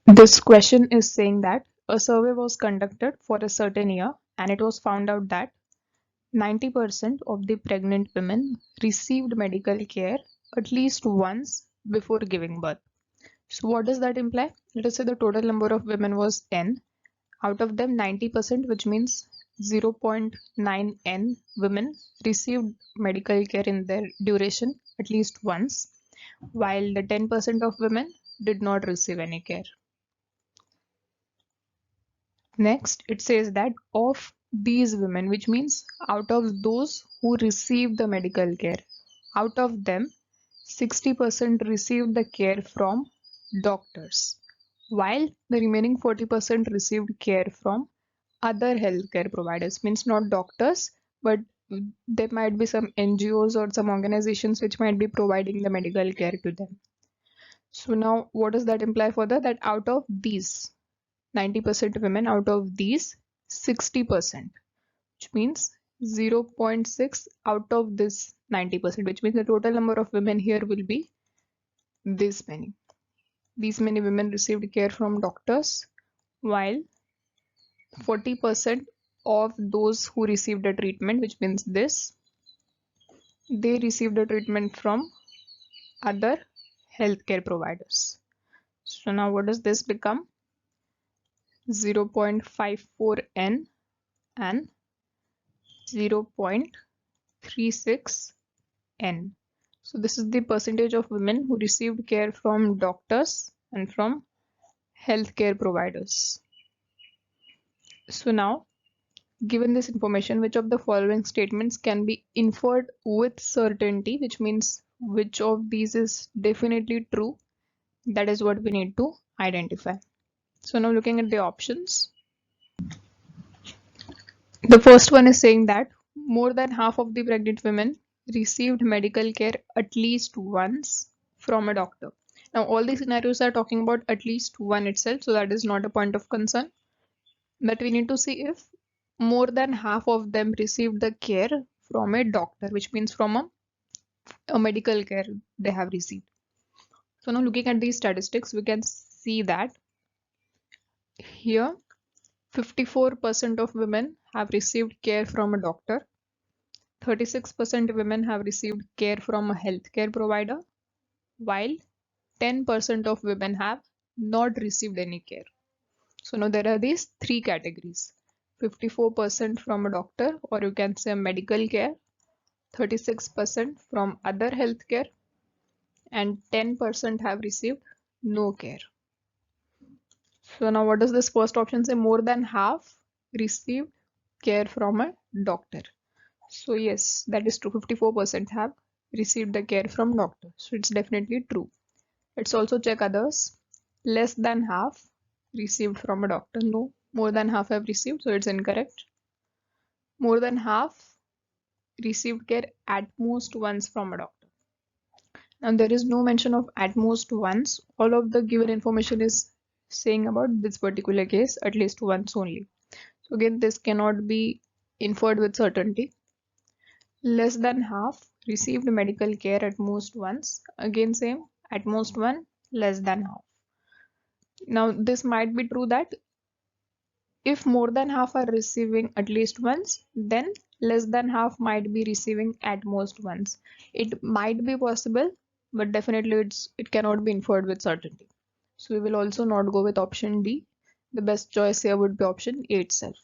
This question is saying that a survey was conducted for a certain year and it was found out that 90% of the pregnant women received medical care at least once before giving birth. So what does that imply? Let us say the total number of women was n. Out of them 90%, which means 0.9 n women received medical care in their duration at least once, while the 10% of women did not receive any care. Next, it says that of these women, which means out of those who received the medical care, out of them 60% received the care from doctors, while the remaining 40% received care from other healthcare providers. Means not doctors, but there might be some NGOs or some organizations which might be providing the medical care to them. So now what does that imply further? That out of these 90% women, out of these 60%, which means 0.6 out of this 90%, which means the total number of women here will be this many. These many women received care from doctors, while 40% of those who received a treatment, which means this, they received a treatment from other healthcare providers. So now what does this become? 0.54 n and 0.36 n. So this is the percentage of women who received care from doctors and from healthcare providers. So now, given this information, which of the following statements can be inferred with certainty, which means which of these is definitely true? That is what we need to identify. So now looking at the options, the first one is saying that more than half of the pregnant women received medical care at least once from a doctor. Now all these scenarios are talking about at least one itself, so that is not a point of concern. But we need to see if more than half of them received the care from a doctor, which means from a medical care they have received. So now looking at these statistics, we can see that here 54% of women have received care from a doctor, 36% women have received care from a healthcare provider, while 10% of women have not received any care. So now there are these three categories: 54% from a doctor, or you can say medical care, 36% from other healthcare, and 10% have received no care. So now what does this first option say? More than half received care from a doctor. So yes, that is true. 54% have received the care from doctor. So it's definitely true. Let's also check others. Less than half received from a doctor. No, more than half have received, so it's incorrect. More than half received care at most once from a doctor. Now there is no mention of at most once. All of the given information is saying about this particular case at least once only. So again, this cannot be inferred with certainty. Less than half received medical care at most once. Again same, at most one, less than half. Now this might be true that if more than half are receiving at least once, then less than half might be receiving at most once. It might be possible, but definitely it cannot be inferred with certainty. So we will also not go with option D. The best choice here would be option A itself.